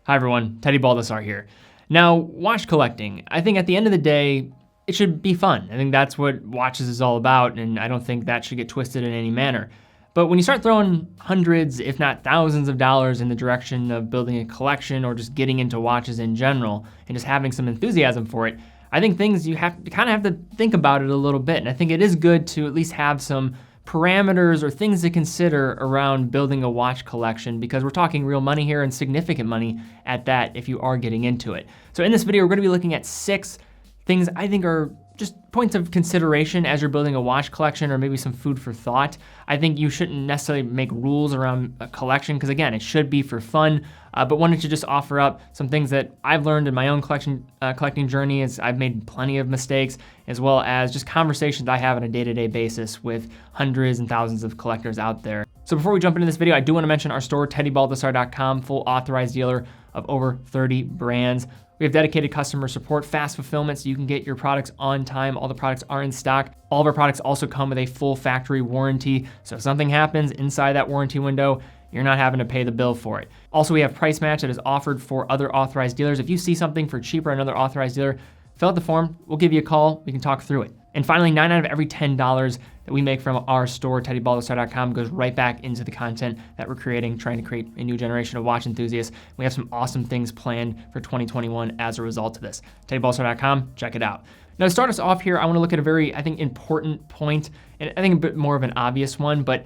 Hi everyone, Teddy Baldassarre here. Now, watch collecting. I think at the end of the day, it should be fun. I think that's what watches is all about, and I don't think that should get twisted in any manner. But when you start throwing hundreds, if not thousands of dollars in the direction of building a collection or just getting into watches in general and just having some enthusiasm for it, I think things you kind of have to think about it a little bit. And I think it is good to at least have some parameters or things to consider around building a watch collection, because we're talking real money here and significant money at that if you are getting into it. So in this video, we're going to be looking at 6 things I think are just points of consideration as you're building a watch collection, or maybe some food for thought. I think you shouldn't necessarily make rules around a collection because, again, it should be for fun, but wanted to just offer up some things that I've learned in my own collecting journey, as I've made plenty of mistakes, as well as just conversations I have on a day-to-day basis with hundreds and thousands of collectors out there. So before we jump into this video, I do want to mention our store, teddybaldassarre.com, full authorized dealer of over 30 brands. We have dedicated customer support, fast fulfillment, so you can get your products on time. All the products are in stock. All of our products also come with a full factory warranty. So if something happens inside that warranty window, you're not having to pay the bill for it. Also, we have price match that is offered for other authorized dealers. If you see something for cheaper at another authorized dealer, fill out the form, we'll give you a call, we can talk through it. And finally, 9 out of every $10 that we make from our store, teddybaldassarre.com, goes right back into the content that we're creating, trying to create a new generation of watch enthusiasts. We have some awesome things planned for 2021 as a result of this. teddybaldassarre.com, check it out. Now, to start us off here, I want to look at a very, I think, important point, and I think a bit more of an obvious one, but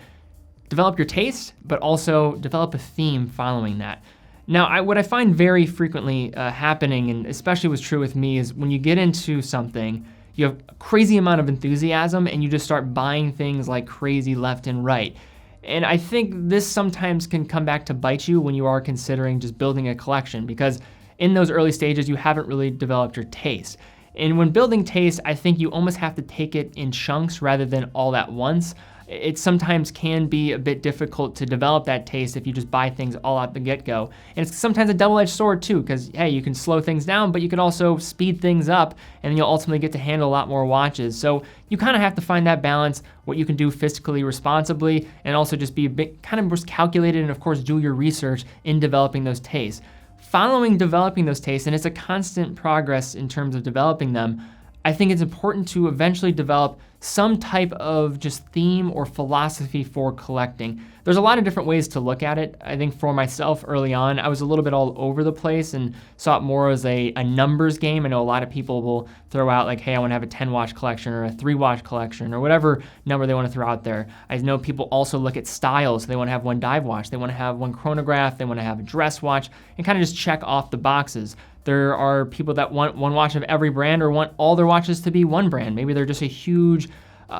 develop your taste, but also develop a theme following that. Now, what I find very frequently happening, and especially was true with me, is when you get into something, you have a crazy amount of enthusiasm and you just start buying things like crazy left and right. And I think this sometimes can come back to bite you when you are considering just building a collection, because in those early stages, you haven't really developed your taste. And when building taste, I think you almost have to take it in chunks rather than all at once. It sometimes can be a bit difficult to develop that taste if you just buy things all out the get-go. And it's sometimes a double-edged sword too, because hey, you can slow things down, but you can also speed things up, and then you'll ultimately get to handle a lot more watches. So you kind of have to find that balance, what you can do fiscally responsibly, and also just be a bit kind of just calculated, and of course do your research in developing those tastes. Following developing those tastes, and it's a constant progress in terms of developing them, I think it's important to eventually develop some type of just theme or philosophy for collecting. There's a lot of different ways to look at it. I think for myself early on, I was a little bit all over the place and saw it more as a numbers game. I know a lot of people will throw out like, hey, I want to have a 10 watch collection or a 3 watch collection or whatever number they want to throw out there. I know people also look at styles. So they want to have one dive watch, they want to have one chronograph, they want to have a dress watch, and kind of just check off the boxes. There are people that want one watch of every brand or want all their watches to be one brand. Maybe they're just a huge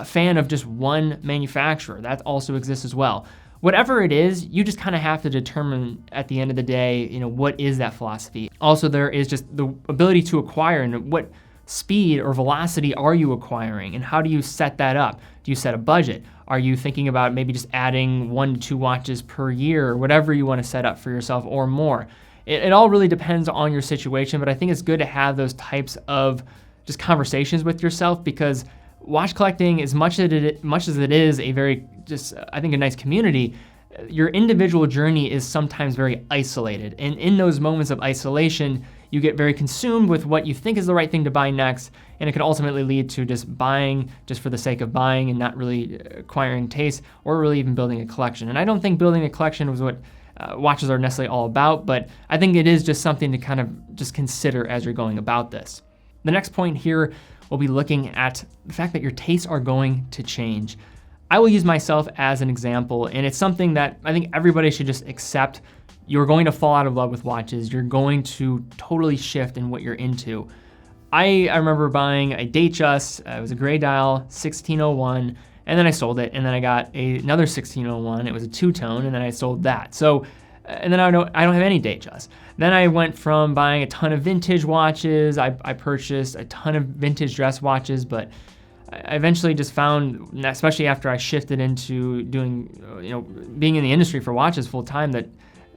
fan of just one manufacturer. That also exists as well. Whatever it is, you just kind of have to determine at the end of the day, what is that philosophy? Also, there is just the ability to acquire, and what speed or velocity are you acquiring, and how do you set that up? Do you set a budget? Are you thinking about maybe just adding 1 to 2 watches per year, or whatever you want to set up for yourself, or more? It all really depends on your situation, but I think it's good to have those types of just conversations with yourself, because watch collecting, as much as it is a very I think a nice community, your individual journey is sometimes very isolated. And in those moments of isolation, you get very consumed with what you think is the right thing to buy next, and it can ultimately lead to just buying just for the sake of buying and not really acquiring taste or really even building a collection. And I don't think building a collection was what watches are necessarily all about, but I think it is just something to kind of just consider as you're going about this. The next point here, we'll be looking at the fact that your tastes are going to change. I will use myself as an example, and it's something that I think everybody should just accept. You're going to fall out of love with watches. You're going to totally shift in what you're into. I remember buying a Datejust. It was a gray dial, 1601, and then I sold it, and then I got another 1601. It was a 2-tone, and then I sold that. So, and then I don't have any Datejust. Then I went from buying a ton of vintage watches. I purchased a ton of vintage dress watches, but I eventually just found, especially after I shifted into doing, being in the industry for watches full time, that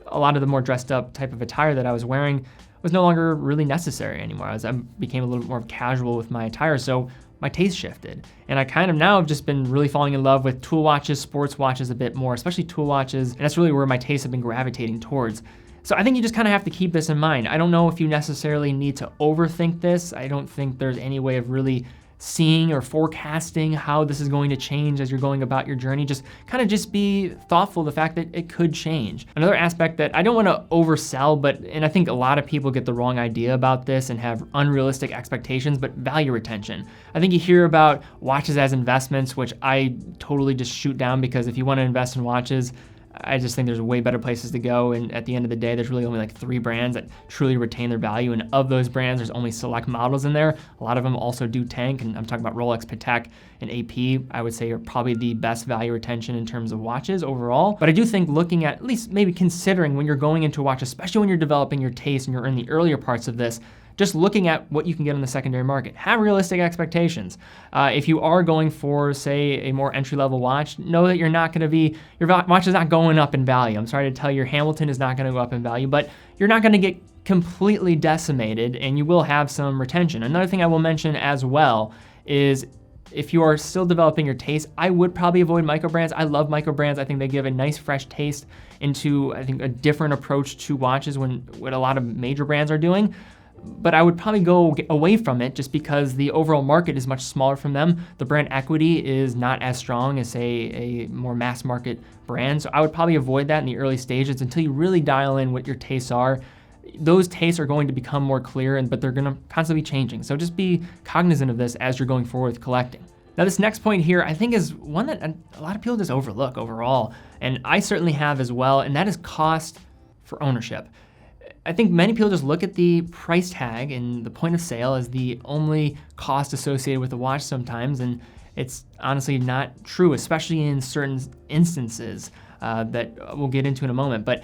a lot of the more dressed up type of attire that I was wearing was no longer really necessary anymore. I became a little bit more casual with my attire, so my taste shifted. And I kind of now have just been really falling in love with tool watches, sports watches a bit more, especially tool watches, and that's really where my tastes have been gravitating towards. So I think you just kind of have to keep this in mind. I don't know if you necessarily need to overthink this. I don't think there's any way of really seeing or forecasting how this is going to change as you're going about your journey. Just kind of just be thoughtful of the fact that it could change. Another aspect that I don't want to oversell, and I think a lot of people get the wrong idea about this and have unrealistic expectations, but value retention. I think you hear about watches as investments, which I totally just shoot down, because if you want to invest in watches, I just think there's way better places to go. And at the end of the day, there's really only like 3 brands that truly retain their value. And of those brands, there's only select models in there. A lot of them also do tank. And I'm talking about Rolex, Patek, and AP, I would say are probably the best value retention in terms of watches overall. But I do think looking at least maybe considering when you're going into a watch, especially when you're developing your taste and you're in the earlier parts of this, just looking at what you can get on the secondary market. Have realistic expectations. If you are going for, say, a more entry-level watch, know that your watch is not going up in value. I'm sorry to tell you, your Hamilton is not gonna go up in value, but you're not gonna get completely decimated, and you will have some retention. Another thing I will mention as well is if you are still developing your taste, I would probably avoid micro brands. I love micro brands. I think they give a nice fresh taste into, I think, a different approach to watches when what a lot of major brands are doing. But I would probably go away from it just because the overall market is much smaller from them. The brand equity is not as strong as, say, a more mass market brand. So I would probably avoid that in the early stages until you really dial in what your tastes are. Those tastes are going to become more clear, but they're gonna constantly be changing. So just be cognizant of this as you're going forward with collecting. Now, this next point here, I think, is one that a lot of people just overlook overall, and I certainly have as well, and that is cost for ownership. I think many people just look at the price tag and the point of sale as the only cost associated with the watch sometimes, and it's honestly not true, especially in certain instances that we'll get into in a moment. But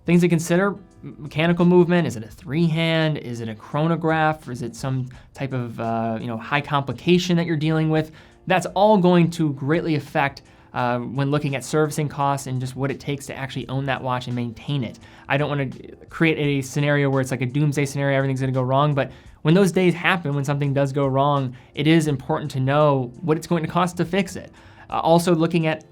things to consider: mechanical movement. Is it a 3-hand? Is it a chronograph? Or is it some type of high complication that you're dealing with? That's all going to greatly affect when looking at servicing costs and just what it takes to actually own that watch and maintain it. I don't want to create a scenario where it's like a doomsday scenario, everything's gonna go wrong, but when those days happen, when something does go wrong, it is important to know what it's going to cost to fix it. Also looking at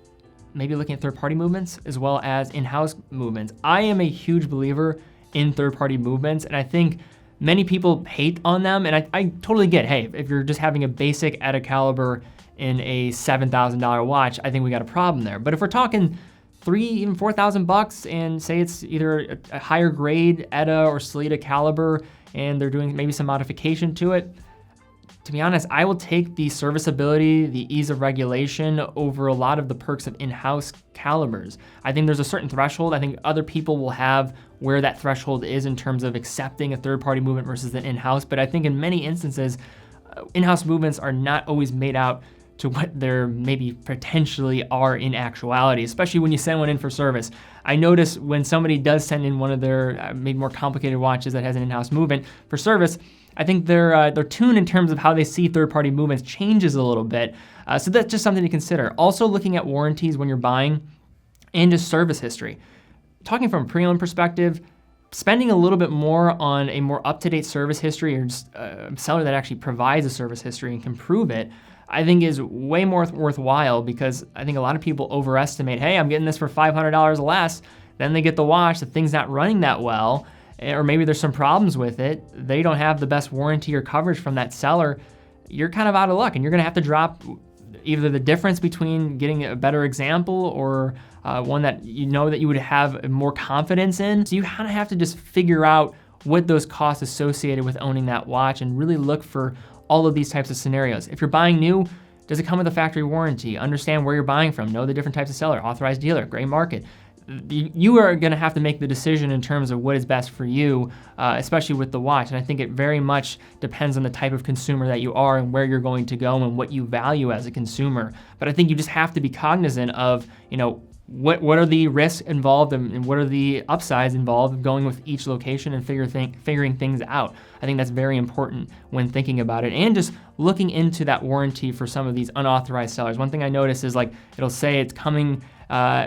third-party movements as well as in-house movements. I am a huge believer in third-party movements, and I think many people hate on them, and I totally get, hey, if you're just having a basic ETA caliber in a $7,000 watch, I think we got a problem there. But if we're talking $3,000, even $4,000, and say it's either a higher grade ETA or Sellita caliber, and they're doing maybe some modification to it, to be honest, I will take the serviceability, the ease of regulation over a lot of the perks of in-house calibers. I think there's a certain threshold. I think other people will have where that threshold is in terms of accepting a third-party movement versus an in-house, but I think in many instances, in-house movements are not always made out to what there maybe potentially are in actuality, especially when you send one in for service. I notice when somebody does send in one of their maybe more complicated watches that has an in-house movement for service, I think their tune in terms of how they see third-party movements changes a little bit. So that's just something to consider. Also looking at warranties when you're buying and just service history. Talking from a pre-owned perspective, spending a little bit more on a more up-to-date service history, or just a seller that actually provides a service history and can prove it, I think is way more worthwhile, because I think a lot of people overestimate, hey, I'm getting this for $500 less, then they get the watch, the thing's not running that well, or maybe there's some problems with it, they don't have the best warranty or coverage from that seller, you're kind of out of luck, and you're gonna have to drop either the difference between getting a better example or one that you know that you would have more confidence in. So you kind of have to just figure out what those costs associated with owning that watch and really look for all of these types of scenarios. If you're buying new, does it come with a factory warranty? Understand where you're buying from, know the different types of seller, authorized dealer, gray market. You are gonna have to make the decision in terms of what is best for you, especially with the watch. And I think it very much depends on the type of consumer that you are and where you're going to go and what you value as a consumer. But I think you just have to be cognizant of, what are the risks involved and what are the upsides involved going with each location and figuring things out. I think that's very important when thinking about it, and just looking into that warranty for some of these unauthorized sellers. One thing I notice is it'll say it's coming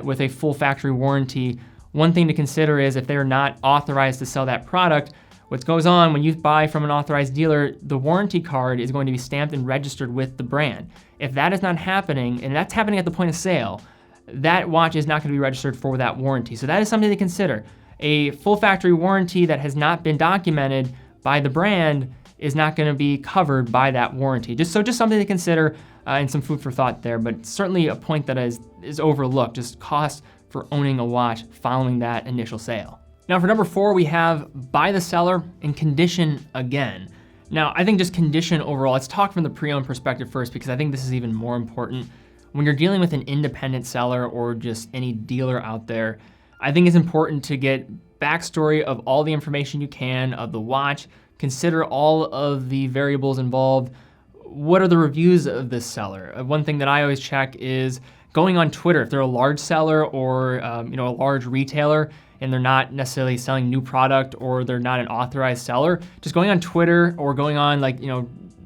with a full factory warranty. One thing to consider is if they're not authorized to sell that product, what goes on when you buy from an authorized dealer, the warranty card is going to be stamped and registered with the brand. If that is not happening, and that's happening at the point of sale, that watch is not going to be registered for that warranty. So that is something to consider. A full factory warranty that has not been documented by the brand is not going to be covered by that warranty. Just something to consider and some food for thought there, but certainly a point that is overlooked, just cost for owning a watch following that initial sale. Now for number 4, we have buy the seller and condition again. Now I think just condition overall, let's talk from the pre-owned perspective first, because I think this is even more important. When you're dealing with an independent seller or just any dealer out there, I think it's important to get backstory of all the information you can of the watch, consider all of the variables involved. What are the reviews of this seller? One thing that I always check is going on Twitter. If they're a large seller or a large retailer and they're not necessarily selling new product or they're not an authorized seller, just going on Twitter or going on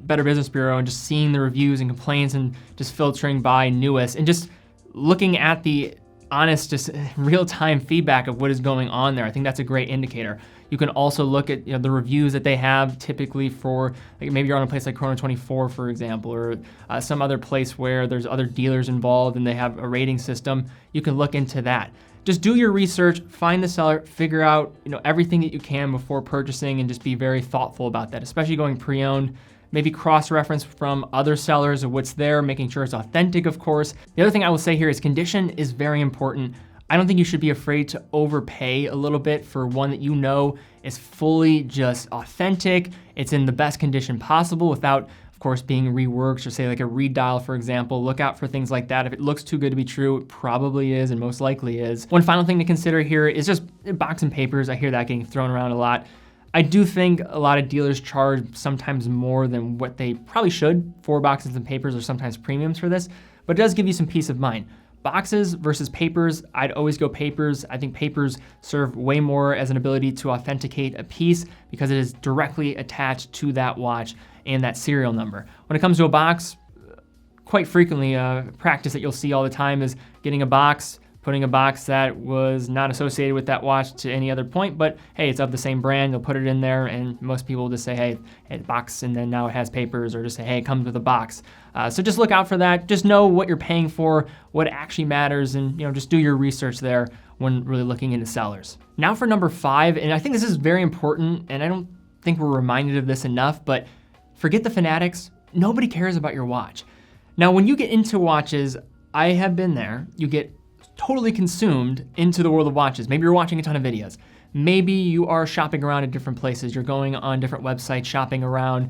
Better Business Bureau and just seeing the reviews and complaints and just filtering by newest and just looking at the honest, just real-time feedback of what is going on there. I think that's a great indicator. You can also look at the reviews that they have typically for, maybe you're on a place like Chrono24, for example, or some other place where there's other dealers involved and they have a rating system. You can look into that. Just do your research, find the seller, figure out everything that you can before purchasing, and just be very thoughtful about that, especially going pre-owned. Maybe cross-reference from other sellers of what's there, making sure it's authentic, of course. The other thing I will say here is condition is very important. I don't think you should be afraid to overpay a little bit for one that is fully just authentic. It's in the best condition possible without, of course, being reworked, or say like a reed dial, for example. Look out for things like that. If it looks too good to be true, it probably is and most likely is. One final thing to consider here is just box and papers. I hear that getting thrown around a lot. I do think a lot of dealers charge sometimes more than what they probably should for boxes and papers, or sometimes premiums for this, but it does give you some peace of mind. Boxes versus papers, I'd always go papers. I think papers serve way more as an ability to authenticate a piece because it is directly attached to that watch and that serial number. When it comes to a box, quite frequently, a practice that you'll see all the time is getting a box, putting a box that was not associated with that watch to any other point, but hey, it's of the same brand, you'll put it in there, and most people will just say, hey, it's box, and then now it has papers, or just say, hey, it comes with a box. So just look out for that. Just know what you're paying for, what actually matters, and just do your research there when really looking into sellers. Now for number 5, and I think this is very important, and I don't think we're reminded of this enough, but forget the fanatics. Nobody cares about your watch. Now, when you get into watches, I have been there, you get totally consumed into the world of watches. Maybe you're watching a ton of videos. Maybe you are shopping around at different places. You're going on different websites, shopping around,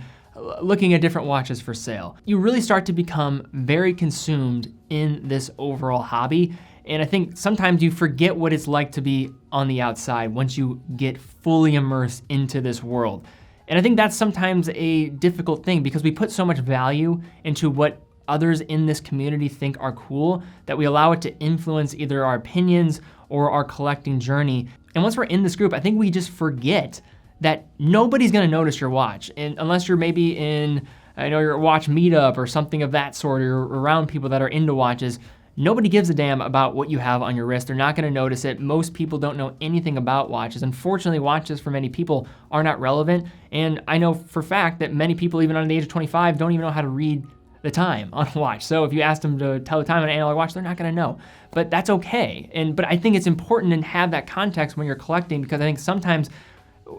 looking at different watches for sale. You really start to become very consumed in this overall hobby. And I think sometimes you forget what it's like to be on the outside once you get fully immersed into this world. And I think that's sometimes a difficult thing because we put so much value into what others in this community think are cool that we allow it to influence either our opinions or our collecting journey. And once we're in this group, I think we just forget that nobody's gonna notice your watch. And unless you're maybe in, your watch meetup or something of that sort, or around people that are into watches, nobody gives a damn about what you have on your wrist. They're not gonna notice it. Most people don't know anything about watches. Unfortunately, watches for many people are not relevant. And I know for a fact that many people, even under the age of 25, don't even know how to read the time on a watch. So if you ask them to tell the time on an analog watch, they're not gonna know. But that's okay. But I think it's important to have that context when you're collecting, because I think sometimes,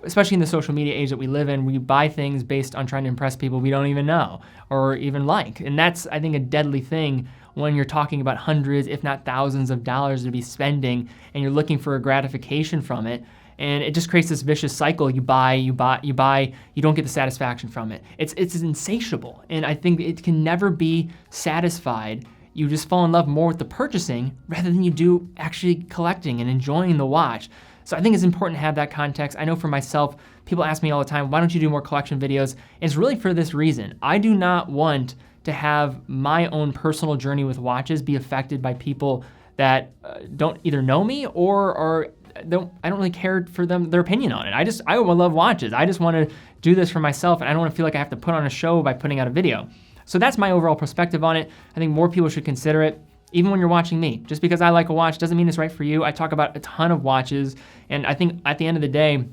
especially in the social media age that we live in, we buy things based on trying to impress people we don't even know or even like. And that's, I think, a deadly thing when you're talking about hundreds, if not thousands of dollars to be spending and you're looking for a gratification from it. And it just creates this vicious cycle. You buy, you don't get the satisfaction from it. It's insatiable. And I think it can never be satisfied. You just fall in love more with the purchasing rather than you do actually collecting and enjoying the watch. So I think it's important to have that context. I know for myself, people ask me all the time, why don't you do more collection videos? It's really for this reason. I do not want to have my own personal journey with watches be affected by people that don't either know me or I don't really care for their opinion on it. I love watches. I just want to do this for myself, and I don't want to feel like I have to put on a show by putting out a video. So that's my overall perspective on it. I think more people should consider it, even when you're watching me. Just because I like a watch doesn't mean it's right for you. I talk about a ton of watches, and I think at the end of the day,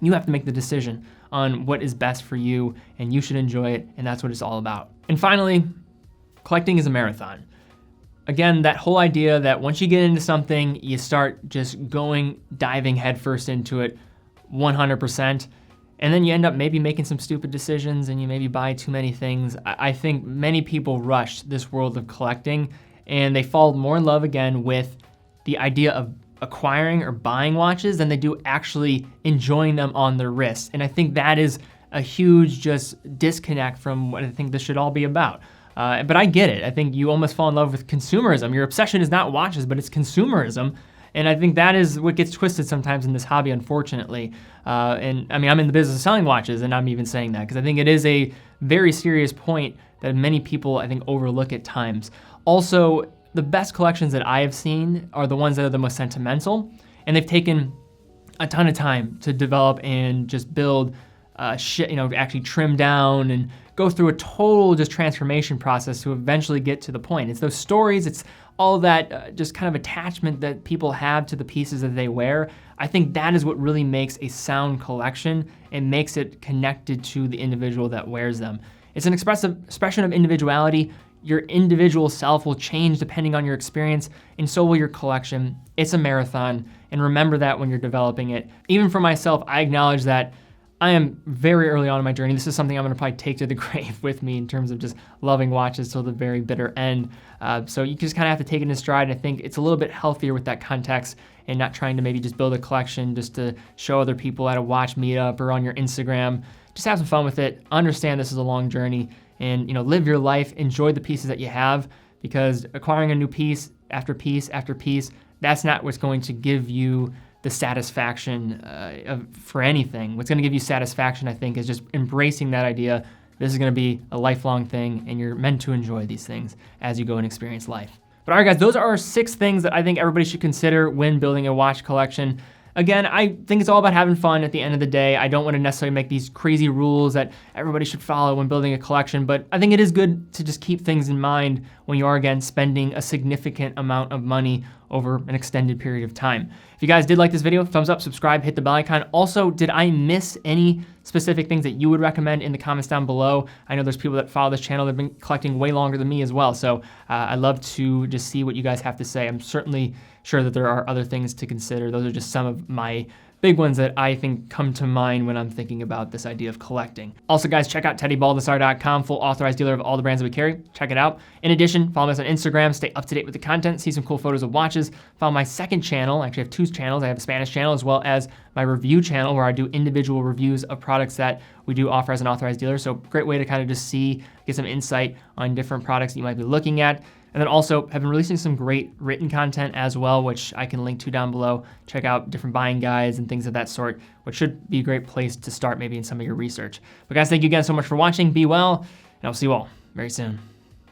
you have to make the decision on what is best for you, and you should enjoy it, and that's what it's all about. And finally, collecting is a marathon. Again, that whole idea that once you get into something, you start just diving headfirst into it 100%. And then you end up maybe making some stupid decisions and you maybe buy too many things. I think many people rush this world of collecting and they fall more in love again with the idea of acquiring or buying watches than they do actually enjoying them on their wrist. And I think that is a huge just disconnect from what I think this should all be about. But I get it. I think you almost fall in love with consumerism. Your obsession is not watches, but it's consumerism. And I think that is what gets twisted sometimes in this hobby, unfortunately. And I mean, I'm in the business of selling watches, and I'm even saying that because I think it is a very serious point that many people, I think, overlook at times. Also, the best collections that I have seen are the ones that are the most sentimental, and they've taken a ton of time to develop and just build actually trim down and go through a total just transformation process to eventually get to the point. It's those stories, it's all that just kind of attachment that people have to the pieces that they wear. I think that is what really makes a sound collection and makes it connected to the individual that wears them. It's an expression of individuality. Your individual self will change depending on your experience, and so will your collection. It's a marathon, and remember that when you're developing it. Even for myself, I acknowledge that I am very early on in my journey. This is something I'm gonna probably take to the grave with me in terms of just loving watches till the very bitter end. So you just kind of have to take it in stride. And I think it's a little bit healthier with that context and not trying to maybe just build a collection just to show other people at a watch meetup or on your Instagram. Just have some fun with it. Understand this is a long journey and live your life, enjoy the pieces that you have, because acquiring a new piece after piece after piece, that's not what's going to give you the satisfaction for anything. What's gonna give you satisfaction, I think, is just embracing that idea. This is gonna be a lifelong thing and you're meant to enjoy these things as you go and experience life. But all right, guys, those are our 6 things that I think everybody should consider when building a watch collection. Again, I think it's all about having fun at the end of the day. I don't want to necessarily make these crazy rules that everybody should follow when building a collection, but I think it is good to just keep things in mind when you are, again, spending a significant amount of money over an extended period of time. If you guys did like this video, thumbs up, subscribe, hit the bell icon. Also, did I miss any specific things that you would recommend in the comments down below? I know there's people that follow this channel that have been collecting way longer than me as well, so I'd love to just see what you guys have to say. I'm certainly sure that there are other things to consider. Those are just some of my big ones that I think come to mind when I'm thinking about this idea of collecting. Also, guys, check out teddybaldassarre.com, full authorized dealer of all the brands that we carry. Check it out. In addition, follow us on Instagram, stay up to date with the content, see some cool photos of watches. Follow my second channel. I actually have 2 channels. I have a Spanish channel as well as my review channel where I do individual reviews of products that we do offer as an authorized dealer. So great way to kind of just get some insight on different products that you might be looking at. And then also have been releasing some great written content as well, which I can link to down below. Check out different buying guides and things of that sort, which should be a great place to start maybe in some of your research. But guys, thank you again so much for watching. Be well, and I'll see you all very soon.